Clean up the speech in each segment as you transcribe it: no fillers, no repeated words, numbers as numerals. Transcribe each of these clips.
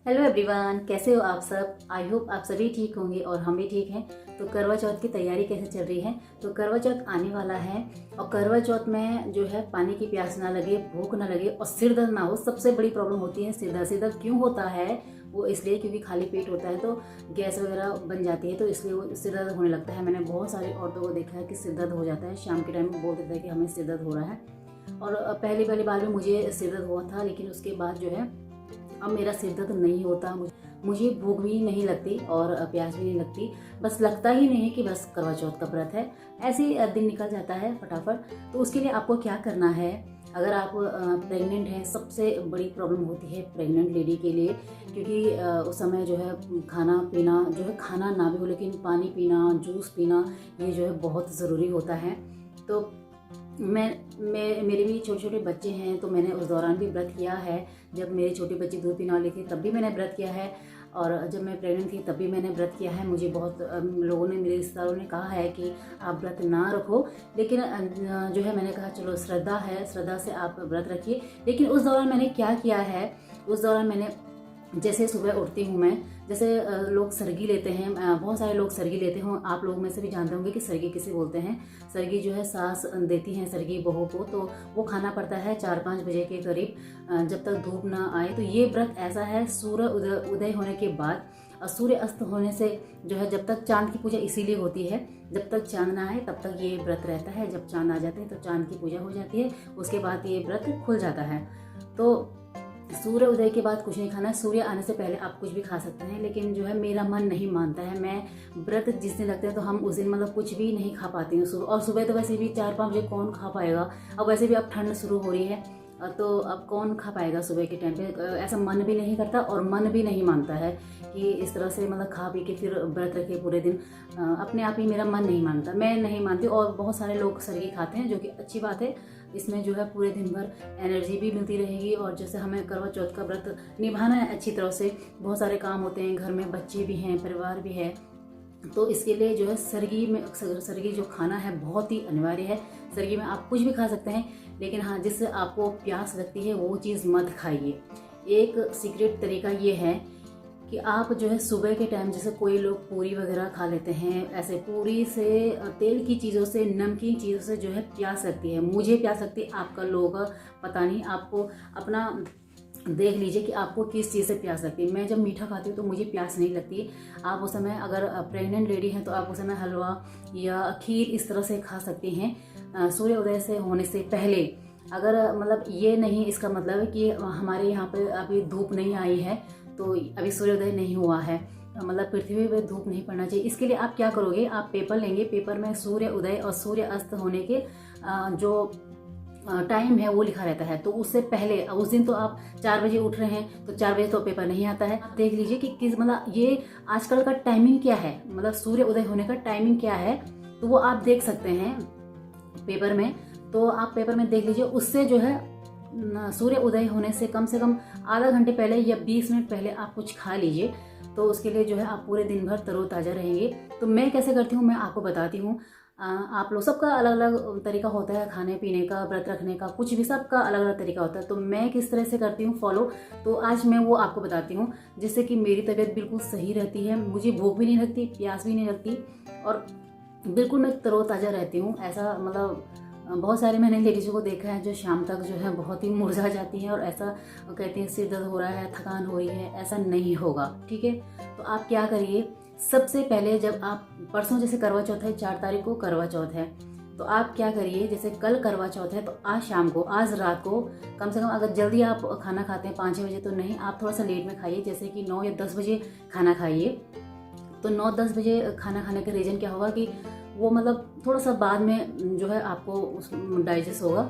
Hello everyone, कैसे हो आप सब। आई होप आप सभी ठीक होंगे और हम भी ठीक हैं। तो करवा चौथ की तैयारी कैसे चल रही है। तो करवा चौथ आने वाला है और करवा चौथ में जो है पानी की प्यास ना लगे, भूख ना लगे और सिर दर्द ना हो। सबसे बड़ी प्रॉब्लम होती है सिर दर्द। सिर दर्द क्यों होता है? वो इसलिए क्योंकि खाली पेट होता है तो गैस वगैरह बन जाती है, तो इसलिए वो सिर दर्द होने लगता है। मैंने बहुत सारी औरतों को देखा है कि सिर दर्द हो जाता है, शाम के टाइम में बोल देता है कि हमें सिर दर्द हो रहा है। और पहली पहली बार में मुझे सिर दर्द हुआ था, लेकिन उसके बाद जो है अब मेरा सिर दर्द नहीं होता। मुझे भूख भी नहीं लगती और प्यास भी नहीं लगती। बस लगता ही नहीं कि बस करवा चौथ का व्रत है। ऐसे ही दिन निकल जाता है फटाफट। तो उसके लिए आपको क्या करना है, अगर आप प्रेग्नेंट हैं, सबसे बड़ी प्रॉब्लम होती है प्रेग्नेंट लेडी के लिए, क्योंकि उस समय जो है खाना पीना जो है, खाना ना भी हो लेकिन पानी पीना, जूस पीना, ये जो है बहुत ज़रूरी होता है। तो मैं मेरे भी छोटे छोटे बच्चे हैं, तो मैंने उस दौरान भी व्रत किया है। जब मेरे छोटे बच्चे दूध पीने वाले थे तब भी मैंने व्रत किया है, और जब मैं प्रेग्नेंट थी तब भी मैंने व्रत किया है। मुझे बहुत लोगों ने, मेरे रिश्तेदारों ने कहा है कि आप व्रत ना रखो, लेकिन जो है मैंने कहा चलो श्रद्धा है, श्रद्धा से आप व्रत रखिए। लेकिन उस दौरान मैंने क्या किया है, उस दौरान मैंने जैसे सुबह उठती हूँ मैं, जैसे लोग सरगी लेते हैं, बहुत सारे लोग सरगी लेते हों, आप लोग में से भी जानते होंगे कि सरगी किसे बोलते हैं। सरगी जो है सास देती हैं सरगी बहू को, तो वो खाना पड़ता है 4-5 बजे के करीब, जब तक धूप ना आए। तो ये व्रत ऐसा है, सूर्य उदय होने के बाद और सूर्य अस्त होने से जो है, जब तक चांद की पूजा इसीलिए होती है, जब तक चांद ना आए तब तक ये व्रत रहता है। जब चांद आ जाते हैं तो चांद की पूजा हो जाती है, उसके बाद ये व्रत खुल जाता है। तो सूर्य उदय के बाद कुछ नहीं खाना है। सूर्य आने से पहले आप कुछ भी खा सकते हैं, लेकिन जो है मेरा मन नहीं मानता है। मैं व्रत जिस दिन लगते हैं तो हम उस दिन मतलब कुछ भी नहीं खा पाती हूँ सुबह। और सुबह तो वैसे भी 4-5 बजे कौन खा पाएगा। अब वैसे भी अब ठंड शुरू हो रही है, तो अब कौन खा पाएगा सुबह के टाइम पे। ऐसा मन भी नहीं करता और मन भी नहीं मानता है कि इस तरह से मतलब खा पी के फिर व्रत रखे पूरे दिन। अपने आप ही मेरा मन नहीं मानता, मैं नहीं मानती। और बहुत सारे लोग सरगी खाते हैं, जो कि अच्छी बात है। इसमें जो है पूरे दिन भर एनर्जी भी मिलती रहेगी। और जैसे हमें करवा चौथ का व्रत निभाना है अच्छी तरह से, बहुत सारे काम होते हैं, घर में बच्चे भी हैं, परिवार भी है, तो इसके लिए जो है सरगी जो खाना है बहुत ही अनिवार्य है। सरगी में आप कुछ भी खा सकते हैं, लेकिन हाँ, जिससे आपको प्यास लगती है वो चीज़ मत खाइए। एक सीक्रेट तरीका ये है कि आप जो है सुबह के टाइम, जैसे कोई लोग पूरी वगैरह खा लेते हैं, ऐसे पूरी से, तेल की चीज़ों से, नमकीन चीज़ों से जो है प्यास लगती है। मुझे प्यास लगती है, आपका लोग पता नहीं। आपको अपना देख लीजिए कि आपको किस चीज़ से प्यास लगती है। मैं जब मीठा खाती हूँ तो मुझे प्यास नहीं लगती। आप उस समय अगर प्रेग्नेंट लेडी हैं तो आप उस समय हलवा या खीर इस तरह से खा सकती हैं सूर्य उदय से होने से पहले। अगर मतलब ये नहीं, इसका मतलब है कि हमारे यहाँ पे अभी धूप नहीं आई है तो अभी सूर्योदय नहीं हुआ है, मतलब पृथ्वी पे धूप नहीं पड़ना चाहिए। इसके लिए आप क्या करोगे, आप पेपर लेंगे, पेपर में सूर्य उदय और सूर्य अस्त होने के जो टाइम है वो लिखा रहता है। तो उससे पहले, उस दिन तो आप 4 बजे उठ रहे हैं तो 4 बजे तो पेपर नहीं आता है। आप देख लीजिए कि किस, मतलब ये आजकल का टाइमिंग क्या है, मतलब सूर्य उदय होने का टाइमिंग क्या है, तो वो आप देख सकते हैं पेपर में। तो आप पेपर में देख लीजिए, उससे जो है सूर्य उदय होने से कम आधा घंटे पहले या 20 मिनट पहले आप कुछ खा लीजिए। तो उसके लिए जो है आप पूरे दिन भर तरोताज़ा रहेंगे। तो मैं कैसे करती हूँ मैं आपको बताती हूँ। आप लोग, सबका अलग अलग तरीका होता है खाने पीने का, व्रत रखने का, कुछ भी सबका अलग अलग तरीका होता है। तो मैं किस तरह से करती हूँ फॉलो, तो आज मैं वो आपको बताती हूँ, जिससे कि मेरी तबीयत बिल्कुल सही रहती है, मुझे भूख भी नहीं लगती, प्यास भी नहीं लगती, और बिल्कुल मैं तरोताज़ा रहती हूँ। ऐसा मतलब बहुत सारे मैंने लेडीज़ों को देखा है जो शाम तक जो है बहुत ही मुरझा जाती हैं और ऐसा कहती हैं सिर दर्द हो रहा है, थकान हो रही है। ऐसा नहीं होगा, ठीक है। तो आप क्या करिए, सबसे पहले जब आप, परसों जैसे करवा चौथ है, 4 तारीख को करवा चौथ है, तो आप क्या करिए, जैसे कल करवा चौथ है तो आज शाम को, आज रात को, कम से कम अगर जल्दी आप खाना खाते हैं 5-6 बजे तो नहीं, आप थोड़ा सा लेट में खाइए, जैसे कि 9 या 10 बजे खाना खाइए। तो 9-10 बजे खाना खाने का रीज़न क्या होगा कि वो मतलब थोड़ा सा बाद में जो है आपको उस डाइजेस्ट होगा।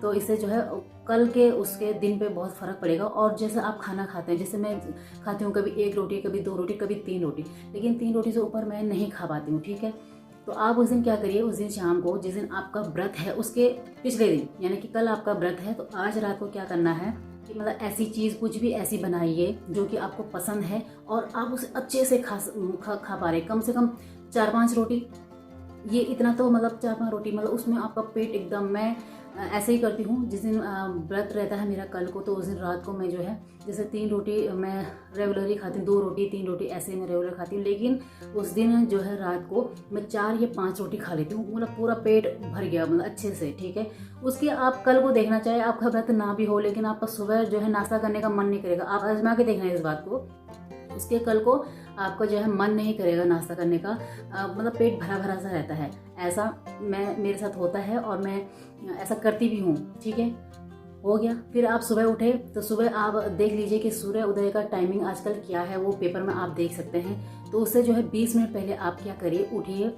तो इससे जो है कल के उसके दिन पे बहुत फ़र्क पड़ेगा। और जैसे आप खाना खाते हैं, जैसे मैं खाती हूँ कभी 1 रोटी, कभी 2 रोटी, कभी 3 रोटी, लेकिन 3 रोटी से ऊपर मैं नहीं खा पाती हूँ, ठीक है। तो आप उस दिन क्या करिए, उस दिन शाम को, जिस दिन आपका व्रत है उसके पिछले दिन, यानी कि कल आपका व्रत है, तो आज रात को क्या करना है कि मतलब ऐसी चीज़ कुछ भी ऐसी बनाइए जो कि आपको पसंद है और आप उसे अच्छे से खा पा रहे। कम से कम 4-5 रोटी, ये इतना तो मतलब 4-5 रोटी, मतलब उसमें आपका पेट एकदम, मैं ऐसे ही करती हूँ। जिस दिन व्रत रहता है मेरा कल को, तो उस दिन रात को मैं जो है जैसे 3 रोटी मैं रेगुलरली खाती हूँ, 2 रोटी 3 रोटी ऐसे मैं रेगुलर खाती हूँ। लेकिन उस दिन जो है रात को मैं 4 या 5 रोटी खा लेती हूँ, मतलब पूरा पेट भर गया, मतलब अच्छे से, ठीक है। उसके आप कल को देखना, चाहे आपका व्रत ना भी हो, लेकिन आपका सुबह जो है नाश्ता करने का मन नहीं करेगा। आप आजमा के देखना इस बात को। उसके कल को आपका जो है मन नहीं करेगा नाश्ता करने का, मतलब पेट भरा भरा सा रहता है। ऐसा मेरे साथ होता है और मैं ऐसा करती भी हूँ, ठीक है। हो गया। फिर आप सुबह उठे तो सुबह आप देख लीजिए कि सूर्य उदय का टाइमिंग आजकल क्या है, वो पेपर में आप देख सकते हैं। तो उससे जो है 20 मिनट पहले आप क्या करिए, उठिए,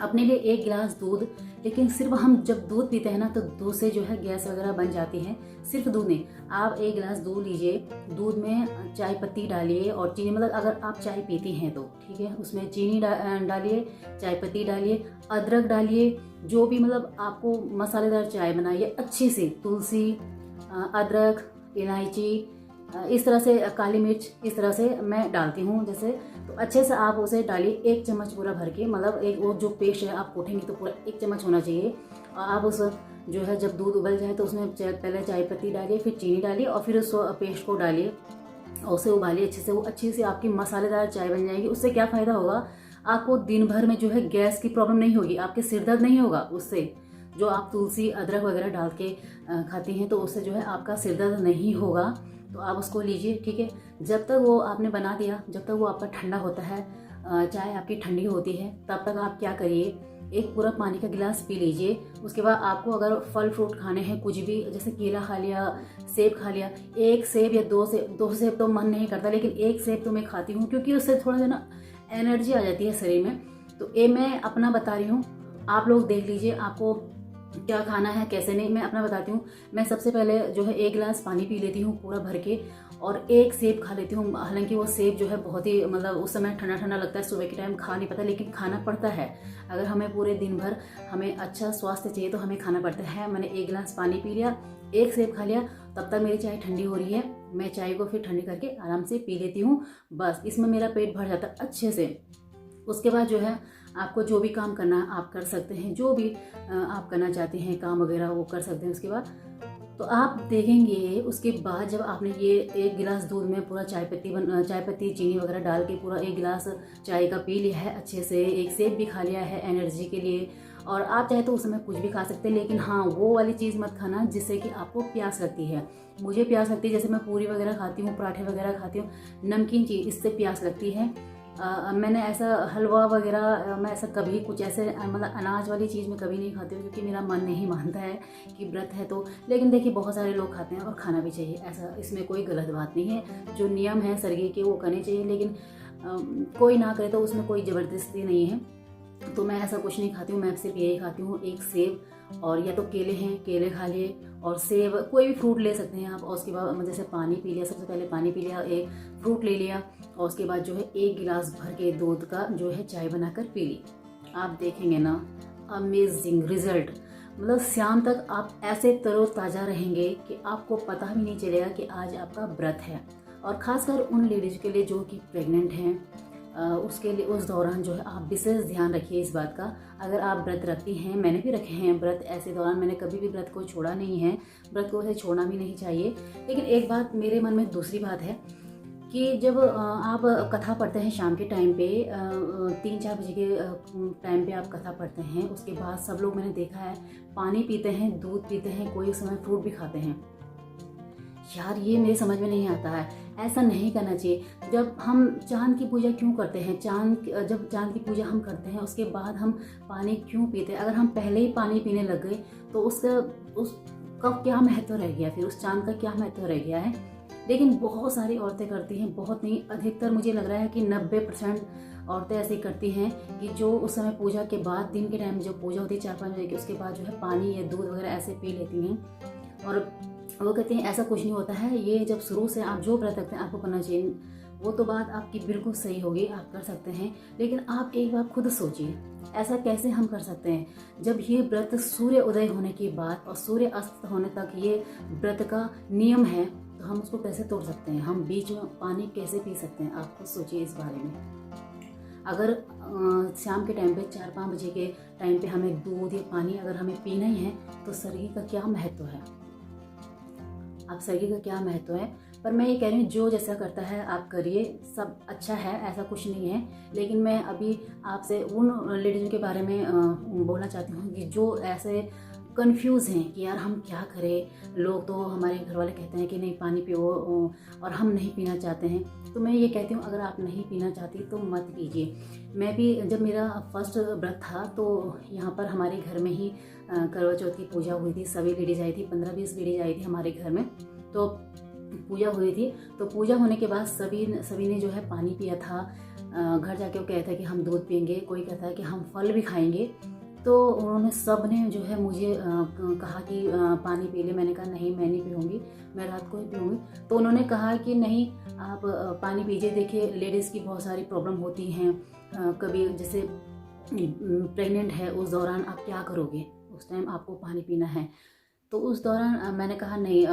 अपने लिए 1 गिलास दूध। लेकिन सिर्फ हम जब दूध पीते हैं ना, तो दूध से जो है गैस वगैरह बन जाती है। सिर्फ दूध नहीं, आप 1 गिलास दूध लीजिए, दूध में चाय पत्ती डालिए और चीनी, मतलब अगर आप चाय पीती हैं तो ठीक है, उसमें चीनी डालिए, चाय पत्ती डालिए, अदरक डालिए, जो भी मतलब आपको मसालेदार चाय बनाइए अच्छे से, तुलसी, अदरक, इलायची, इस तरह से काली मिर्च, इस तरह से मैं डालती हूँ जैसे। तो अच्छे से आप उसे डालिए 1 चम्मच पूरा भर के, मतलब एक वो जो पेस्ट है आप कोटेंगे तो पूरा 1 चम्मच होना चाहिए। और आप उस जो है जब दूध उबल जाए तो उसमें पहले चाय पत्ती डालिए, फिर चीनी डालिए और फिर उस पेस्ट को डालिए और उसे उबालिए अच्छे से। वो अच्छी से आपकी मसालेदार चाय बन जाएगी। उससे क्या फ़ायदा होगा, आपको दिन भर में जो है गैस की प्रॉब्लम नहीं होगी, आपके सिर दर्द नहीं होगा उससे। जो आप तुलसी अदरक वगैरह डाल के खाती हैं तो उससे जो है आपका सिर दर्द नहीं होगा। तो आप उसको लीजिए, ठीक है। जब तक वो आपने बना दिया, जब तक वो आपका ठंडा होता है, चाय आपकी ठंडी होती है, तब तक आप क्या करिए, एक पूरा पानी का गिलास पी लीजिए। उसके बाद आपको अगर फल फ्रूट खाने हैं, कुछ भी, जैसे केला खा लिया, सेब खा लिया, 1 सेब या 2 सेब, 2 सेब तो मन नहीं करता, लेकिन 1 सेब तो मैं खाती हूँ, क्योंकि उससे थोड़ा सा ना एनर्जी आ जाती है शरीर में। तो ये मैं अपना बता रही हूँ, आप लोग देख लीजिए आपको क्या खाना है कैसे नहीं। मैं अपना बताती हूँ। मैं सबसे पहले जो है 1 गिलास पानी पी लेती हूँ पूरा भर के, और 1 सेब खा लेती हूँ। हालांकि वो सेब जो है बहुत ही, मतलब उस समय ठंडा ठंडा लगता है, सुबह के टाइम खा नहीं पाता, लेकिन खाना पड़ता है। अगर हमें पूरे दिन भर हमें अच्छा स्वास्थ्य चाहिए तो हमें खाना पड़ता है। मैंने 1 गिलास पानी पी लिया, 1 सेब खा लिया, तब तक मेरी चाय ठंडी हो रही है। मैं चाय को फिर ठंडी करके आराम से पी लेती हूँ। बस इसमें मेरा पेट भर जाता है अच्छे से। उसके बाद जो है आपको जो भी काम करना है आप कर सकते हैं, जो भी आप करना चाहते हैं काम वगैरह वो कर सकते हैं। उसके बाद तो आप देखेंगे, उसके बाद जब आपने ये 1 गिलास दूध में पूरा चाय पत्ती चीनी वगैरह डाल के पूरा 1 गिलास चाय का पी लिया है अच्छे से, 1 सेब भी खा लिया है एनर्जी के लिए, और आप चाहे तो उस समय कुछ भी खा सकते हैं। लेकिन हाँ, वो वाली चीज़ मत खाना जिससे कि आपको प्यास लगती है। मुझे प्यास लगती है, जैसे मैं पूरी वगैरह खाती हूँ, पराठे वगैरह खाती हूँ, नमकीन चीज़, इससे प्यास लगती है। मैंने ऐसा हलवा वगैरह, मैं ऐसा कभी कुछ ऐसे मतलब अनाज वाली चीज़ में कभी नहीं खाती हूँ, क्योंकि मेरा मन नहीं मानता है कि व्रत है तो। लेकिन देखिए बहुत सारे लोग खाते हैं और खाना भी चाहिए, ऐसा इसमें कोई गलत बात नहीं है। जो नियम है शरीर के वो करने चाहिए, लेकिन कोई ना करे तो उसमें कोई ज़बरदस्ती नहीं है। तो मैं ऐसा कुछ नहीं खाती हूँ, मैं सिर्फ यही खाती हूँ, 1 सेब, और या तो केले हैं केले खा लिए, और सेब, कोई भी फ्रूट ले सकते हैं आप। और उसके बाद जैसे पानी पी लिया, सबसे पहले पानी पी लिया, 1 फ्रूट ले लिया, और उसके बाद जो है 1 गिलास भर के दूध का जो है चाय बनाकर पी ली। आप देखेंगे ना अमेजिंग रिजल्ट, मतलब शाम तक आप ऐसे तरोताज़ा रहेंगे कि आपको पता भी नहीं चलेगा कि आज आपका व्रत है। और ख़ासकर उन लेडीज़ के लिए जो कि प्रेग्नेंट हैं, उसके लिए उस दौरान जो है आप विशेष ध्यान रखिए इस बात का। अगर आप व्रत रखती हैं, मैंने भी रखे हैं व्रत, ऐसे दौरान मैंने कभी भी व्रत को छोड़ा नहीं है, व्रत को ऐसे छोड़ना भी नहीं चाहिए। लेकिन एक बात मेरे मन में दूसरी बात है कि जब आप कथा पढ़ते हैं शाम के टाइम पे, 3-4 बजे के टाइम पे आप कथा पढ़ते हैं, उसके बाद सब लोग मैंने देखा है पानी पीते हैं, दूध पीते हैं, कोई समय फ्रूट भी खाते हैं। यार ये मेरे समझ में नहीं आता है, ऐसा नहीं करना चाहिए। जब हम चांद की पूजा क्यों करते हैं, जब चांद की पूजा हम करते हैं उसके बाद हम पानी क्यों पीते हैं? अगर हम पहले ही पानी पीने लग गए तो उसका क्या महत्व रह गया, फिर उस चांद का क्या महत्व रह गया है? लेकिन बहुत सारी औरतें करती हैं, बहुत नहीं, अधिकतर मुझे लग रहा है कि 90% औरतें ऐसे करती हैं कि जो उस समय पूजा के बाद, दिन के टाइम जो पूजा होती है 4-5 बजे की, उसके बाद जो है पानी या दूध वगैरह ऐसे पी लेती हैं। और वो कहते हैं ऐसा कुछ नहीं होता है, ये जब शुरू से आप जो व्रत रखते हैं आपको करना चाहिए। वो तो बात आपकी बिल्कुल सही होगी, आप कर सकते हैं। लेकिन आप एक बार खुद सोचिए, ऐसा कैसे हम कर सकते हैं जब ये व्रत सूर्य उदय होने के बाद और सूर्य अस्त होने तक ये व्रत का नियम है, तो हम उसको कैसे तोड़ सकते हैं? हम बीच में पानी कैसे पी सकते हैं? आप खुद सोचिए इस बारे में। अगर शाम के टाइम पे 4-5 बजे के टाइम पे हमें दूध या पानी अगर हमें पीना ही है तो शरीर का क्या महत्व है। आप शरीर का क्या महत्व है। पर मैं ये कह रही हूँ जो जैसा करता है आप करिए, सब अच्छा है, ऐसा कुछ नहीं है। लेकिन मैं अभी आपसे उन लेडीज़ों के बारे में बोलना चाहती हूँ कि जो ऐसे कंफ्यूज हैं कि यार हम क्या करें। लोग तो हमारे घर वाले कहते हैं कि नहीं पानी पियो और हम नहीं पीना चाहते हैं। तो मैं ये कहती हूँ अगर आप नहीं पीना चाहती तो मत पीजिए। मैं भी जब मेरा फर्स्ट व्रत था तो यहाँ पर हमारे घर में ही करवा चौथ की पूजा हुई थी। सभी लेडीज़ आई थी, 15-20 लेडीज़ आई थी हमारे घर में। तो पूजा हुई थी, तो पूजा होने के बाद सभी ने जो है पानी पिया था। घर जाके वो कहता है कि हम दूध पियेंगे, कोई कहता है कि हम फल भी खाएंगे। तो उन्होंने सब ने जो है मुझे कहा कि पानी पी ले। मैंने कहा नहीं मैं नहीं पीऊँगी, मैं रात को ही पीऊँगी। तो उन्होंने कहा कि नहीं आप पानी पीजिए। देखिए लेडीज़ की बहुत सारी प्रॉब्लम होती हैं, कभी जैसे प्रेग्नेंट है उस दौरान आप क्या करोगे, उस टाइम आपको पानी पीना है। तो उस दौरान मैंने कहा नहीं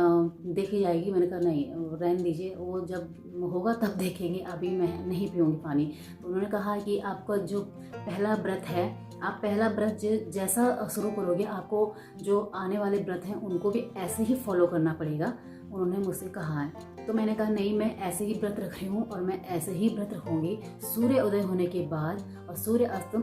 देखी जाएगी। मैंने कहा नहीं रहने दीजिए, वो जब होगा तब देखेंगे, अभी मैं नहीं पीऊँगी पानी। तो उन्होंने कहा कि आपका जो पहला व्रत है, आप पहला व्रत जैसा शुरू करोगे आपको जो आने वाले व्रत हैं उनको भी ऐसे ही फॉलो करना पड़ेगा, उन्होंने मुझसे कहा है। तो मैंने कहा नहीं मैं ऐसे ही व्रत रख रही हूँ और मैं ऐसे ही व्रत रखूँगी। सूर्य उदय होने के बाद और सूर्य अस्त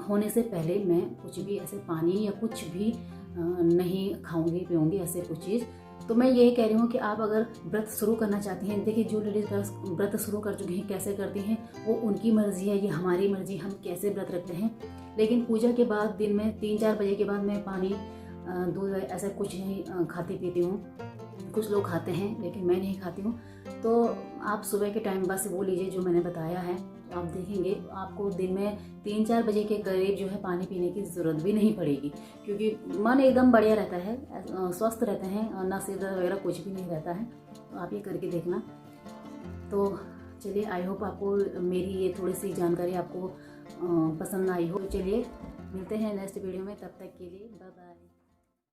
होने से पहले मैं कुछ भी ऐसे पानी या कुछ भी नहीं खाऊंगी पीऊँगी ऐसे कुछ चीज़। तो मैं यही कह रही हूँ कि आप अगर व्रत शुरू करना चाहती हैं, देखिए जो लेडीज़ व्रत शुरू कर चुकी हैं कैसे करती हैं वो उनकी मर्ज़ी है, ये हमारी मर्ज़ी हम कैसे व्रत रखते हैं। लेकिन पूजा के बाद दिन में 3-4 बजे के बाद मैं पानी दूध ऐसा कुछ नहीं खाती पीती हूँ। कुछ लोग खाते हैं लेकिन मैं नहीं खाती हूँ। तो आप सुबह के टाइम बस वो लीजिए जो मैंने बताया है, तो आप देखेंगे आपको दिन में 3-4 बजे के करीब जो है पानी पीने की ज़रूरत भी नहीं पड़ेगी, क्योंकि मन एकदम बढ़िया रहता है, स्वस्थ रहते हैं और ना सिर दर्द वगैरह कुछ भी नहीं रहता है। तो आप ये करके देखना। तो चलिए आई होप आपको मेरी ये थोड़ी सी जानकारी आपको पसंद आई हो। चलिए मिलते हैं नेक्स्ट वीडियो में, तब तक के लिए बाय बाय।